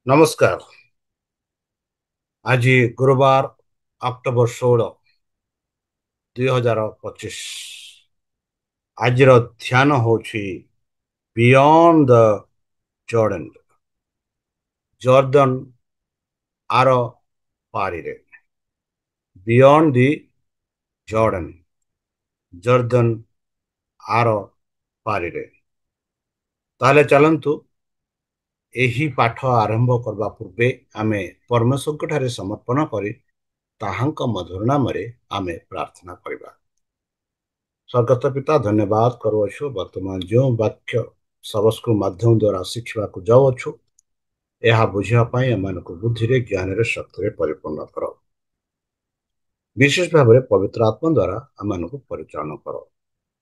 ନମସ୍କାର। ଆଜି ଗୁରୁବାର ଅକ୍ଟୋବର 16 2025। ଆଜିର ଧ୍ୟାନ ହେଉଛି ବିୟଣ୍ଡ ଦ ଜର୍ଡନ, ଜର୍ଦ୍ଦନ ଆର ପାରିରେ। ବିୟଣ୍ଡ ଦି ଜର୍ଡନ, ଜର୍ଦ୍ଦନ ଆର ପାରିରେ। ତାହେଲେ ଚାଲନ୍ତୁ ଏହି ପାଠ ଆରମ୍ଭ କରିବା ପୂର୍ବେ ଆମେ ପରମେଶ୍ୱରଙ୍କଠାରେ ସମର୍ପଣ କରି ତାହାଙ୍କ ମଧୁର ନାମରେ ଆମେ ପ୍ରାର୍ଥନା କରିବା। ସ୍ୱର୍ଗତ ପିତା, ଧନ୍ୟବାଦ କରୁଅଛୁ ବର୍ତ୍ତମାନ ଯେଉଁ ବାକ୍ୟ ସମସ୍ତଙ୍କୁ ମାଧ୍ୟମ ଦ୍ୱାରା ଶିଖିବାକୁ ଯାଉଅଛୁ, ଏହା ବୁଝିବା ପାଇଁ ଏମାନଙ୍କୁ ବୁଦ୍ଧିରେ, ଜ୍ଞାନରେ, ଶକ୍ତିରେ ପରିପୂର୍ଣ୍ଣ କର। ବିଶେଷ ଭାବରେ ପବିତ୍ର ଆତ୍ମା ଦ୍ୱାରା ଆମମାନଙ୍କୁ ପରିଚାଳନା କର।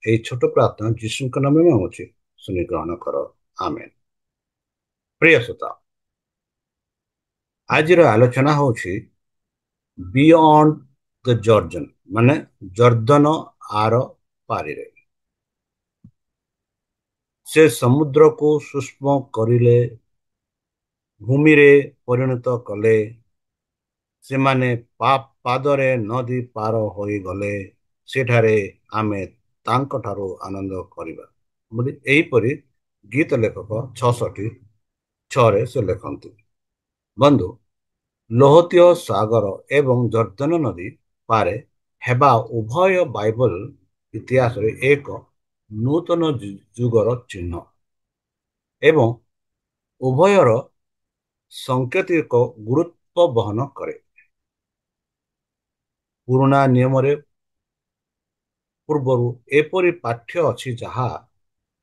ଏହି ଛୋଟ ପ୍ରାର୍ଥନା ଯୀଶୁଙ୍କ ନାମରେ ମାଗୁଛି, ଶୁଣି ଗ୍ରହଣ କର। ଆମେନ୍। ପ୍ରିୟ ଶ୍ରୋତା, ଆଜିର ଆଲୋଚନା ହେଉଛି ବିୟଣ୍ଡ ଦ ଜର୍ଡନ, ମାନେ ଜର୍ଦ୍ଦନ ଆର ପାରିରେ। ସେ ସମୁଦ୍ରକୁ ସୂକ୍ଷ୍ମ କରିଲେ, ଭୂମିରେ ପରିଣତ କଲେ। ସେମାନେ ପାଦରେ ନଦୀ ପାର ହୋଇଗଲେ। ସେଠାରେ ଆମେ ତାଙ୍କଠାରୁ ଆନନ୍ଦ କରିବା ବୋଲି ଏହିପରି ଗୀତ ଲେଖକ 66 ସେ ଲେଖନ୍ତି। ବନ୍ଧୁ, ଲୋହିତ ସାଗର ଏବଂ ଜର୍ଦ୍ଦନ ନଦୀ ପାରେ ହେବା ଉଭୟ ବାଇବଲ ଇତିହାସରେ ଏକ ନୂତନ ଯୁଗର ଚିହ୍ନ ଏବଂ ଉଭୟର ସାଙ୍କେତିକ ଗୁରୁତ୍ୱ ବହନ କରେ। ପୁରୁଣା ନିୟମରେ ପୂର୍ବରୁ ଏପରି ପାଠ୍ୟ ଅଛି ଯାହା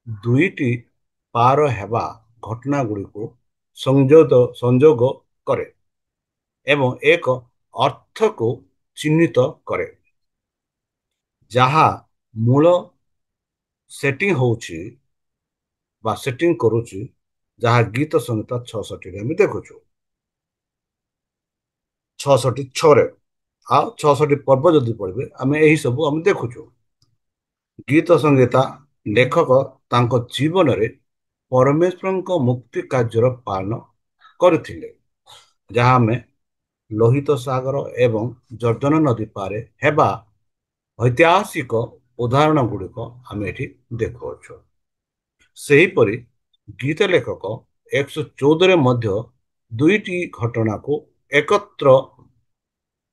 ଦୁଇଟି ପାର ହେବା ଘଟଣା ଗୁଡ଼ିକୁ ସଂଯୋଗ କରେ ଏବଂ ଏକ ଅର୍ଥକୁ ଚିହ୍ନିତ କରେ, ଯାହା ମୂଳ ସେଟିଂ କରୁଛି, ଯାହା ଗୀତ ସଂହିତା 66ରେ ଆମେ ଦେଖୁଛୁ। 66 ଆଉ 66 ପର୍ବ ଯଦି ପଢିବେ ଆମେ ଏହି ସବୁ ଆମେ ଦେଖୁଛୁ। ଗୀତ ସଂହିତା ଲେଖକ ତାଙ୍କ ଜୀବନରେ ପରମେଶ୍ୱରଙ୍କ ମୁକ୍ତି କାର୍ଯ୍ୟର ପାଳନ କରିଥିଲେ, ଯାହା ଆମେ ଲୋହିତ ସାଗର ଏବଂ ଜର୍ଦ୍ଦନ ନଦୀ ପାରେ ହେବା ଐତିହାସିକ ଉଦାହରଣ ଗୁଡ଼ିକ ଆମେ ଏଠି ଦେଖୁଅଛୁ। ସେହିପରି ଗୀତ ଲେଖକ 114ରେ ମଧ୍ୟ ଦୁଇଟି ଘଟଣାକୁ ଏକତ୍ର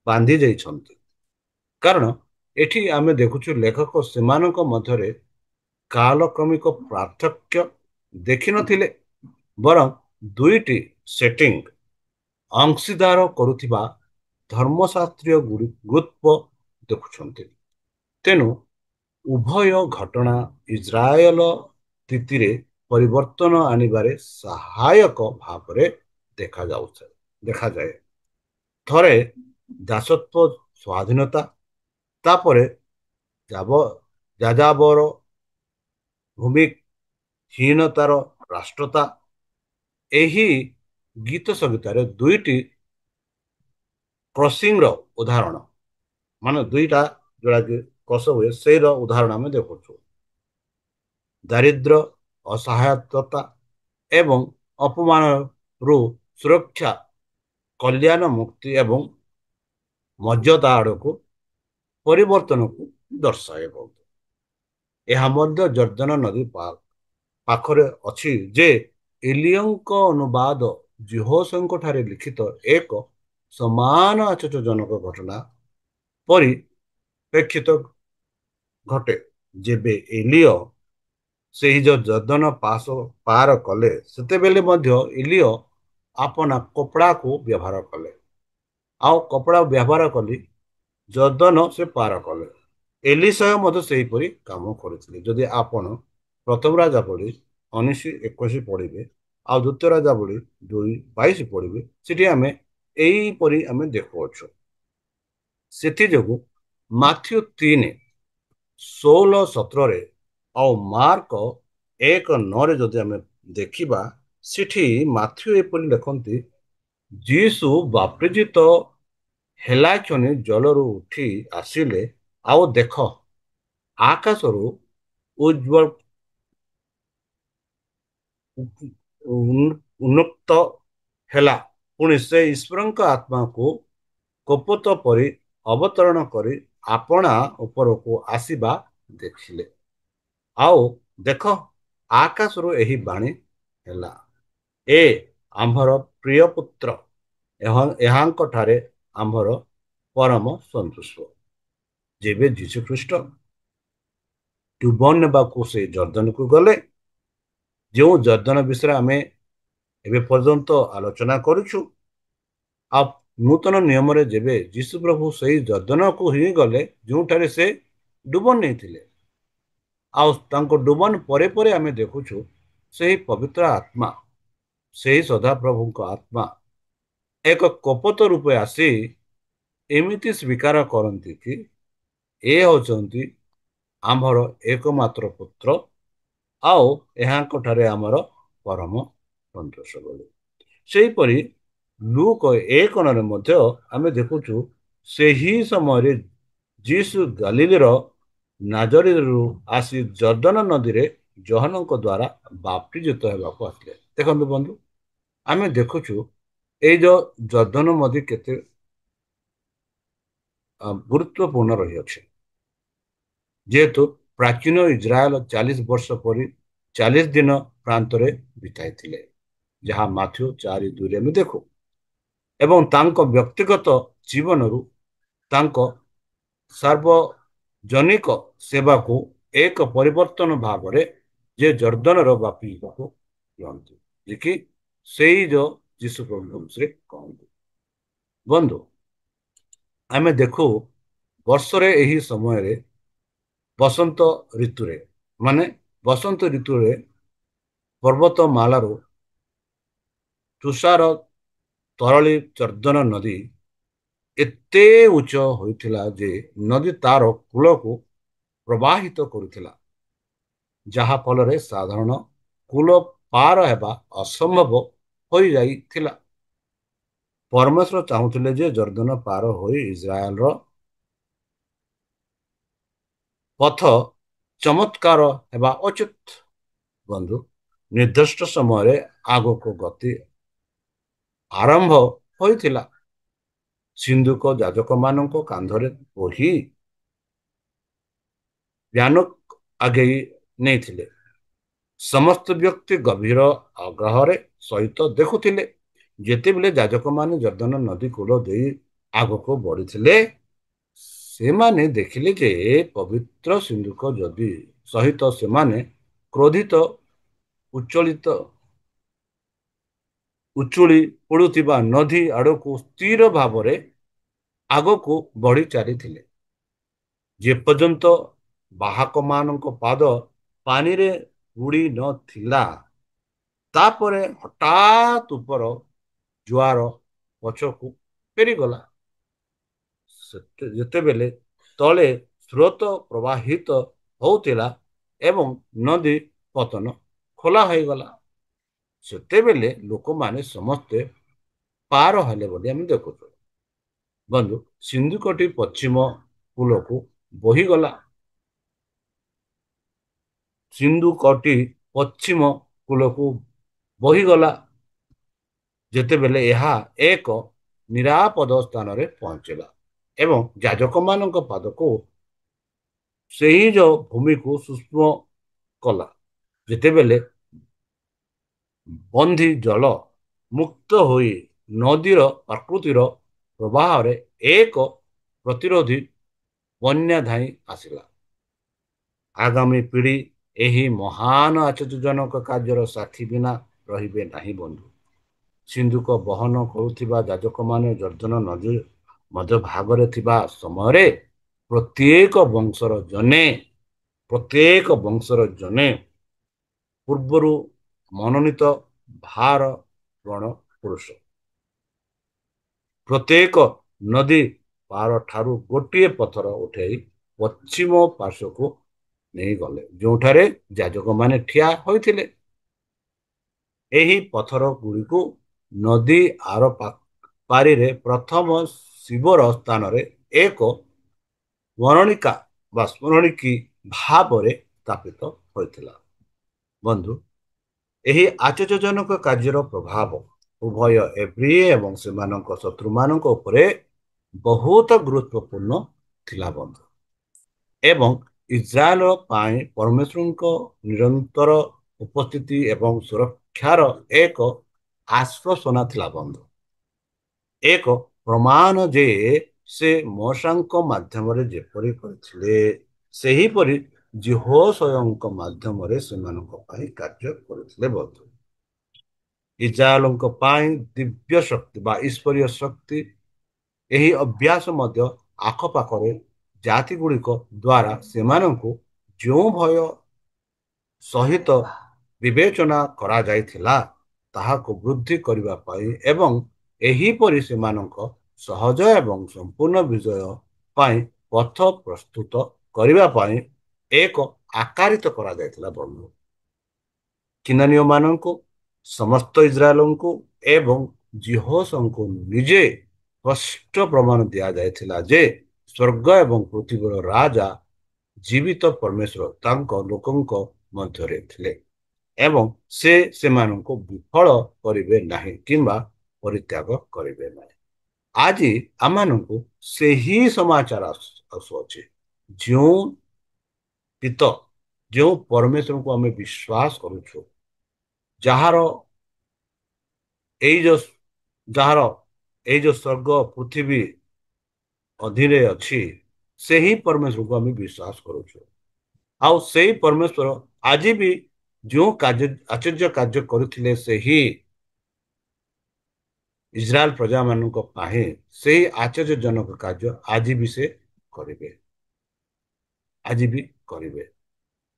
ବାନ୍ଧି ଯାଇଛନ୍ତି, କାରଣ ଏଠି ଆମେ ଦେଖୁଛୁ ଲେଖକ ସେମାନଙ୍କ ମଧ୍ୟରେ କାଳକ୍ରମିକ ପାର୍ଥକ୍ୟ ଦେଖିନଥିଲେ, ବରଂ ଦୁଇଟି ସେଟିଂ ଅଂଶୀଦାର କରୁଥିବା ଧର୍ମଶାସ୍ତ୍ରୀୟ ଗୁରୁତ୍ୱ ଦେଖୁଛନ୍ତି। ତେଣୁ ଉଭୟ ଘଟଣା ଇସ୍ରାଏଲ ସ୍ଥିତିରେ ପରିବର୍ତ୍ତନ ଆଣିବାରେ ସହାୟକ ଭାବରେ ଦେଖାଯାଏ। ଥରେ ଦାସତ୍ୱ ସ୍ୱାଧୀନତା, ତାପରେ ଯାଯାବର ଭୂମିହୀନତାର ରାଷ୍ଟ୍ରତା। ଏହି ଗୀତ ସଂହିତାରେ ଦୁଇଟି କ୍ରସିଂର ଉଦାହରଣ, ମାନେ ଦୁଇଟା ଯୋଉଟାକି କ୍ରସ ହୁଏ, ସେଇର ଉଦାହରଣ ଆମେ ଦେଖୁଛୁ। ଦାରିଦ୍ର୍ୟ, ଅସହାୟତା ଏବଂ ଅପମାନରୁ ସୁରକ୍ଷା, କଲ୍ୟାଣ, ମୁକ୍ତି ଏବଂ ମର୍ଯ୍ୟାଦା ଆଡ଼କୁ ପରିବର୍ତ୍ତନକୁ ଦର୍ଶାଇବ। ଏହା ମଧ୍ୟ ଜର୍ଦ୍ଦନ ନଦୀ ପାଖରେ ଅଛି ଯେ ଏଲିୟଙ୍କ ଅନୁବାଦ ଯେହୋଶୁଆଙ୍କଠାରେ ଲିଖିତ ଏକ ସମାନ ଆଶ୍ଚର୍ଯ୍ୟଜନକ ଘଟଣା ପରିପ୍ରେକ୍ଷିତ ଘଟେ। ଯେବେ ଏଲିୟ ସେହି ଜର୍ଦ୍ଦନ ପାର କଲେ, ସେତେବେଳେ ମଧ୍ୟ ଏଲିୟ ଆପଣା କପଡ଼ାକୁ ବ୍ୟବହାର କଲେ, ଆଉ କପଡ଼ା ବ୍ୟବହାର କରି ଜର୍ଦ୍ଦନ ସେ ପାର କଲେ। ଏଲିଶା ମଧ୍ୟ ସେହିପରି କାମ କରିଥିଲେ। ଯଦି ଆପଣ ପ୍ରଥମ ରାଜାବଳୀ 19-21 ପଢିବେ ଆଉ ଦ୍ୱିତୀୟ ରାଜାବଳୀ 2-22 ପଢିବେ, ସେଠି ଆମେ ଏହିପରି ଆମେ ଦେଖୁଅଛୁ। ସେଥିଯୋଗୁଁ ମାଥ୍ୟୁ 3:16-17 ଆଉ ମାର୍କ 1:9 ଯଦି ଆମେ ଦେଖିବା, ସେଠି ମାଥ୍ୟୁ ଏପରି ଲେଖନ୍ତି, ଯୀଶୁ ବାପ୍ତିଜିତ ହେଲାକ୍ଷଣି ଜଳରୁ ଉଠି ଆସିଲେ, ଆଉ ଦେଖ, ଆକାଶରୁ ଉନ୍ମୁକ୍ତ ହେଲା। ପୁଣି ସେ ଈଶ୍ୱରଙ୍କ ଆତ୍ମାକୁ କପୋତ ପରି ଅବତରଣ କରି ଆପଣା ଉପରକୁ ଆସିବା ଦେଖିଲେ। ଆଉ ଦେଖ, ଆକାଶରୁ ଏହି ବାଣୀ ହେଲା, ଏ ଆମ୍ଭର ପ୍ରିୟ ପୁତ୍ର, ଏହାଙ୍କ ଠାରେ ଆମ୍ଭର ପରମ ସନ୍ତୁଷ୍ଟ। ଯେବେ ଯୀଶୁଖ୍ରୀଷ୍ଟ ଜୀବନ ନେବାକୁ ସେ ଜର୍ଦ୍ଦନକୁ ଗଲେ, ଯେଉଁ ଜର୍ଦ୍ଦନ ବିଷୟରେ ଆମେ ଏବେ ପର୍ଯ୍ୟନ୍ତ ଆଲୋଚନା କରୁଛୁ, ଆଉ ନୂତନ ନିୟମରେ ଯେବେ ଯୀଶୁ ପ୍ରଭୁ ସେଇ ଜର୍ଦ୍ଦନକୁ ହିଁ ଗଲେ ଯେଉଁଠାରେ ସେ ଡୁବନ ନେଇଥିଲେ, ଆଉ ତାଙ୍କ ଡୁବନ ପରେ ପରେ ଆମେ ଦେଖୁଛୁ ସେହି ପବିତ୍ର ଆତ୍ମା, ସେହି ସଦାପ୍ରଭୁଙ୍କ ଆତ୍ମା ଏକ କପୋତ ରୂପେ ଆସି ଏମିତି ସ୍ୱୀକାର କରନ୍ତି କି ଏ ହେଉଛନ୍ତି ଆମ୍ଭର ଏକମାତ୍ର ପୁତ୍ର, ଆଉ ଏହାଙ୍କ ଠାରେ ଆମର ପରମ ସନ୍ତୋଷ ବୋଲି। ସେହିପରି ଲୁକ 1:9 ମଧ୍ୟ ଆମେ ଦେଖୁଛୁ, ସେହି ସମୟରେ ଯୀଶୁ ଗାଲିଲର ନାଜରିରୁ ଆସି ଜର୍ଦ୍ଦନ ନଦୀରେ ଯୋହନଙ୍କ ଦ୍ୱାରା ବାପ୍ତିଜିତ ହେବାକୁ ଆସିଲେ। ଦେଖନ୍ତୁ ବନ୍ଧୁ, ଆମେ ଦେଖୁଛୁ ଏଇ ଯୋଉ ଜର୍ଦ୍ଦନ ନଦୀ କେତେ ଗୁରୁତ୍ୱପୂର୍ଣ୍ଣ ରହିଅଛି। ଯେହେତୁ ପ୍ରାଚୀନ ଇସ୍ରାଏଲ 40 ବର୍ଷ ପରି 40 ଦିନ ପ୍ରାନ୍ତରେ ବିତାଇଥିଲେ, ଯାହା ମାଥ୍ୟୁ 4:2 ଆମେ ଦେଖୁ। ଏବଂ ତାଙ୍କ ବ୍ୟକ୍ତିଗତ ଜୀବନରୁ ତାଙ୍କ ସାର୍ବଜନିକ ସେବାକୁ ଏକ ପରିବର୍ତ୍ତନ ଭାବରେ ଯେ ଜର୍ଦ୍ଦନର ବାପିବାକୁ ଦିଅନ୍ତି, ଯେ କି ସେଇ ଯୋଉ ଯୀଶୁ ପ୍ରଭୁଙ୍କ ବିଷୟରେ କହନ୍ତି। ବନ୍ଧୁ, ଆମେ ଦେଖୁ ବର୍ଷରେ ଏହି ସମୟରେ ବସନ୍ତ ଋତୁରେ, ମାନେ ବସନ୍ତ ଋତୁରେ ପର୍ବତମାଳାରୁ ତୁଷାର ତରଳି ଜର୍ଦ୍ଦନ ନଦୀ ଏତେ ଉଚ୍ଚ ହୋଇଥିଲା ଯେ ନଦୀ ତାର କୂଳକୁ ପ୍ରବାହିତ କରୁଥିଲା, ଯାହା ଫଳରେ ସାଧାରଣ କୂଳ ପାର ହେବା ଅସମ୍ଭବ ହୋଇଯାଇଥିଲା। ପରମେଶ୍ୱର ଚାହୁଁଥିଲେ ଯେ ଜର୍ଦ୍ଦନ ପାର ହୋଇ ଇସ୍ରାଏଲର ପଥ ଚମତ୍କାର ହେବା ଉଚିତ। ବନ୍ଧୁ, ନିର୍ଦ୍ଦିଷ୍ଟ ସମୟରେ ଆଗକୁ ଗତି ଆରମ୍ଭ ହୋଇଥିଲା। ସିନ୍ଧୁକ ଯାଜକମାନଙ୍କ କାନ୍ଧରେ ବହି ଜ୍ଞାନକୁ ଆଗେଇ ନେଇଥିଲେ। ସମସ୍ତ ବ୍ୟକ୍ତି ଗଭୀର ଆଗ୍ରହରେ ସହିତ ଦେଖୁଥିଲେ। ଯେତେବେଳେ ଯାଜକମାନେ ଜର୍ଦ୍ଦନ ନଦୀ କୂଳ ଦେଇ ଆଗକୁ ବଢିଥିଲେ, ସେମାନେ ଦେଖିଲେ ଯେ ପବିତ୍ର ସିନ୍ଧୁକ ଯଦି ସହିତ ସେମାନେ କ୍ରୋଧିତ ଉଚ୍ଚଳିତ ଉଛୁଳି ପଡୁଥିବା ନଦୀ ଆଡକୁ ସ୍ଥିର ଭାବରେ ଆଗକୁ ବଢି ଚାଲିଥିଲେ, ଯେପର୍ଯ୍ୟନ୍ତ ବାହକମାନଙ୍କ ପାଦ ପାଣିରେ ବୁଡି ନଥିଲା। ତାପରେ ହଠାତ୍ ଉପର ଜୁଆର ପଛକୁ ଫେରିଗଲା। ଯେତେବେଳେ ତଳେ ସ୍ରୋତ ପ୍ରବାହିତ ହଉଥିଲା ଏବଂ ନଦୀ ପତନ ଖୋଲା ହୋଇଗଲା, ସେତେବେଳେ ଲୋକମାନେ ସମସ୍ତେ ପାର ହେଲେ ବୋଲି ଆମେ ଦେଖୁଛୁ। ବନ୍ଧୁ, ସିନ୍ଧୁକଟି ପଶ୍ଚିମ କୂଳକୁ ବୋହିଗଲା। ସିନ୍ଧୁକଟି ପଶ୍ଚିମ କୂଳକୁ ବୋହିଗଲା ଯେତେବେଳେ ଏହା ଏକ ନିରାପଦ ସ୍ଥାନରେ ପହଞ୍ଚିଲା ଏବଂ ଯାଜକମାନଙ୍କ ପାଦକୁ ସେହି ଯୋଉ ଭୂମିକୁ ସୂକ୍ଷ୍ମ କଲା। ଯେତେବେଳେ ବନ୍ଧି ଜଳ ମୁକ୍ତ ହୋଇ ନଦୀର ପ୍ରକୃତିର ପ୍ରବାହରେ ଏକ ପ୍ରତିରୋଧୀ ବନ୍ୟା ଧାଇଁ ଆସିଲା, ଆଗାମୀ ପିଢ଼ି ଏହି ମହାନ ଆଶ୍ଚର୍ଯ୍ୟଜନକ କାର୍ଯ୍ୟର ସାକ୍ଷୀ ବିନା ରହିବେ ନାହିଁ। ବନ୍ଧୁ, ସିନ୍ଧୁକ ବହନ କରୁଥିବା ଯାଜକମାନେ ଜର୍ଦ୍ଦନ ନଦୀ ମଧ୍ୟ ଭାଗରେ ଥିବା ସମୟରେ ପ୍ରତ୍ୟେକ ବଂଶର ଜନେ ପୂର୍ବରୁ ମନୋନୀତ ଭାର ଗଣ ପୁରୁଷ ପ୍ରତ୍ୟେକ ନଦୀ ପାର ଠାରୁ ଗୋଟିଏ ପଥର ଉଠାଇ ପଶ୍ଚିମ ପାର୍ଶ୍ୱକୁ ନେଇଗଲେ, ଯେଉଁଠାରେ ଯାଜକମାନେ ଠିଆ ହୋଇଥିଲେ। ଏହି ପଥର ଗୁଡ଼ିକୁ ନଦୀ ଆର ପାରିରେ ପ୍ରଥମ ଶିବର ସ୍ଥାନରେ ଏକ ସ୍ମରଣିକା ବା ସ୍ମରଣିକୀ ଭାବରେ ସ୍ଥାପିତ ହୋଇଥିଲା। ବନ୍ଧୁ, ଏହି ଆଶ୍ଚର୍ଯ୍ୟଜନକ କାର୍ଯ୍ୟର ପ୍ରଭାବ ଉଭୟ ଏବ୍ରି ଏବଂ ସେମାନଙ୍କ ଶତ୍ରୁମାନଙ୍କ ଉପରେ ବହୁତ ଗୁରୁତ୍ୱପୂର୍ଣ୍ଣ ଥିଲା ବନ୍ଧୁ। ଏବଂ ଇସ୍ରାଏଲ ପାଇଁ ପରମେଶ୍ୱରଙ୍କ ନିରନ୍ତର ଉପସ୍ଥିତି ଏବଂ ସୁରକ୍ଷାର ଏକ ଆଶ୍ୱାସନା ଥିଲା ବନ୍ଧୁ। ଏକ ପ୍ରମାଣ ଯେ ସେ ମୋଶାଙ୍କ ମାଧ୍ୟମରେ ଯେପରି କରିଥିଲେ ସେହିପରି ଯେହୋଶୁଆଙ୍କ ମାଧ୍ୟମରେ ସେମାନଙ୍କ ପାଇଁ କାର୍ଯ୍ୟ କରୁଥିଲେ ବନ୍ଧୁ। ଇସ୍ରାଏଲଙ୍କ ପାଇଁ ଦିବ୍ୟ ଶକ୍ତି ବା ଈଶ୍ୱରୀୟ ଶକ୍ତି ଏହି ଅଭ୍ୟାସ ମଧ୍ୟ ଆଖପାଖରେ ଜାତି ଗୁଡ଼ିକ ଦ୍ୱାରା ସେମାନଙ୍କୁ ଯେଉଁ ଭୟ ସହିତ ବିବେଚନା କରାଯାଇଥିଲା ତାହାକୁ ବୃଦ୍ଧି କରିବା ପାଇଁ ଏବଂ ଏହିପରି ସେମାନଙ୍କ ସହଜ ଏବଂ ସମ୍ପୂର୍ଣ୍ଣ ବିଜୟ ପାଇଁ ପଥ ପ୍ରସ୍ତୁତ କରିବା ପାଇଁ ଏକ ଆକାରିତ କରାଯାଇଥିଲା ବନ୍ଧୁ। କିନାନୀୟମାନଙ୍କୁ ସମସ୍ତ ଇସ୍ରାଏଲଙ୍କୁ ଏବଂ ଜିହୋଶଙ୍କୁ ନିଜେ ସ୍ପଷ୍ଟ ପ୍ରମାଣ ଦିଆଯାଇଥିଲା ଯେ ସ୍ୱର୍ଗ ଏବଂ ପୃଥିବୀର ରାଜା ଜୀବିତ ପରମେଶ୍ୱର ତାଙ୍କ ଲୋକଙ୍କ ମଧ୍ୟରେ ଥିଲେ ଏବଂ ସେ ସେମାନଙ୍କୁ ବିଫଳ କରିବେ ନାହିଁ କିମ୍ବା ପରିତ୍ୟାଗ କରିବେ ନାହିଁ। ଆଜି ଆମମାନଙ୍କୁ ସେହି ସମାଚାର ଆସୁଅଛି ଯେଉଁ ପିତ ଯେଉଁ ପରମେଶ୍ୱରଙ୍କୁ ଆମେ ବିଶ୍ୱାସ କରୁଛୁ, ଯାହାର ଏଇ ଯୋଉ ଯାହାର ଏଇ ଯୋଉ ସ୍ୱର୍ଗ ପୃଥିବୀ ଅଧୀନରେ ଅଛି, ସେହି ପରମେଶ୍ୱରକୁ ଆମେ ବିଶ୍ୱାସ କରୁଛୁ। ଆଉ ସେଇ ପରମେଶ୍ୱର ଆଜି ବି ଯେଉଁ ଆଶ୍ଚର୍ଯ୍ୟ କାର୍ଯ୍ୟ କରୁଥିଲେ ସେହି ଇସ୍ରାଏଲ ପ୍ରଜାମାନଙ୍କ ପାଇଁ ସେହି ଆଶ୍ଚର୍ଯ୍ୟଜନକ କାର୍ଯ୍ୟ ଆଜି ବି ସେ କରିବେ। ଆଜି ବି କରିବେ।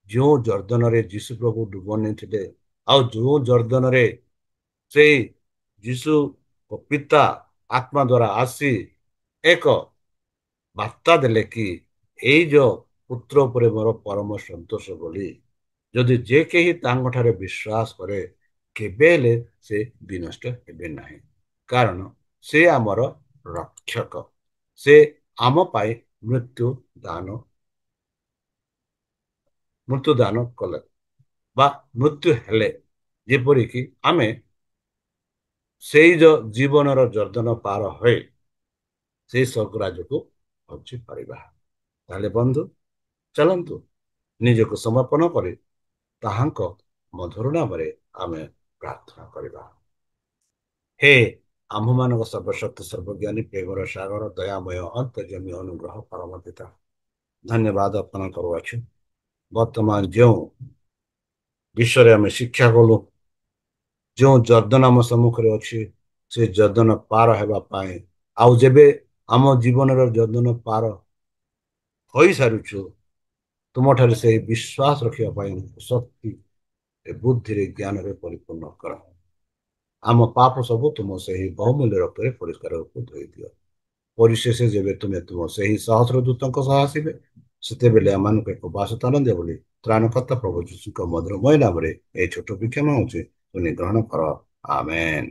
ଯେଉଁ ଜର୍ଦ୍ଦନରେ ଯୀଶୁ ପ୍ରଭୁ ଡୁବ ନେଇଥିଲେ ଆଉ ଯେଉଁ ଜର୍ଦ୍ଦନରେ ସେଇ ଯୀଶୁ ପିତା ଆତ୍ମା ଦ୍ୱାରା ଆସି ଏକ ବାର୍ତ୍ତା ଦେଲେ କି ଏଇ ଯୋଉ ପୁତ୍ର ଉପରେ ମୋର ପରମ ସନ୍ତୋଷ ବୋଲି, ଯଦି ଯେ କେହି ତାଙ୍କଠାରେ ବିଶ୍ୱାସ କରେ କେବେ ହେଲେ ସେ ବିନଷ୍ଟ ହେବେ ନାହିଁ। କାରଣ ସେ ଆମର ରକ୍ଷକ, ସେ ଆମ ପାଇଁ ମୃତ୍ୟୁ ଦାନ କଲେ ବା ମୃତ୍ୟୁ ହେଲେ, ଯେପରିକି ଆମେ ସେଇ ଯୋଉ ଜୀବନର ଜର୍ଦ୍ଦନ ପାର ହୋଇ ସେଇ ସ୍ୱର୍ଗ ରାଜ୍ୟକୁ ପହଞ୍ଚି ପାରିବା। ତାହେଲେ ବନ୍ଧୁ ଚାଲନ୍ତୁ ନିଜକୁ ସମର୍ପଣ କରି ତାହାଙ୍କ ମଧୁର ନାମରେ ଆମେ ପ୍ରାର୍ଥନା କରିବା। ହେ ଆମ୍ଭମାନଙ୍କ ସର୍ବଶକ୍ତି ସର୍ବଜ୍ଞାନୀ ପ୍ରେମର ସାଗର ଦୟାମୟ ଅନ୍ତର୍ଯାମୀ ଅନୁଗ୍ରହ ପରମ ପିତା, ଧନ୍ୟବାଦ ଅର୍ପଣ କରୁଅଛୁ। ବର୍ତ୍ତମାନ ଯେଉଁ ବିଷୟରେ ଆମେ ଶିକ୍ଷା କଲୁ, ଯେଉଁ ଜର୍ଦ୍ଦନ ଆମ ସମ୍ମୁଖରେ ଅଛି ସେ ଜର୍ଦ୍ଦନ ପାର ହେବା ପାଇଁ, ଆଉ ଯେବେ ଆମ ଜୀବନର ଜର୍ଦ୍ଦନ ପାର ହୋଇସାରୁଛୁ ତୁମଠାରେ ସେହି ବିଶ୍ୱାସ ରଖିବା ପାଇଁ ଶକ୍ତି ବୁଦ୍ଧିରେ ଜ୍ଞାନରେ ପରିପୂର୍ଣ୍ଣ କର। ଆମ ପାପ ସବୁ ତୁମ ସେହି ବହୁମୂଲ୍ୟ ରକ୍ତରେ ପରିଷ୍କାର ରୂପେ ଧୋଇ ଦିଅ। ପରିଶେଷ ଯେବେ ତୁମେ ତୁମ ସେହି ସହସ୍ର ଦୂତଙ୍କ ସହ ଆସିବେ ସେତେବେଳେ ଏମାନଙ୍କୁ ଏକ ବାସସ୍ଥାନ ଦିଅ ବୋଲି ତ୍ରାଣକର୍ତ୍ତା ପ୍ରଭୁ ଯୀଶୁଙ୍କ ମଧୁରମୟ ନାମରେ ଏହି ଛୋଟ ବିକ୍ଷମ ହେଉଛି ତୁମେ ଗ୍ରହଣ କର। ଆମେନ୍।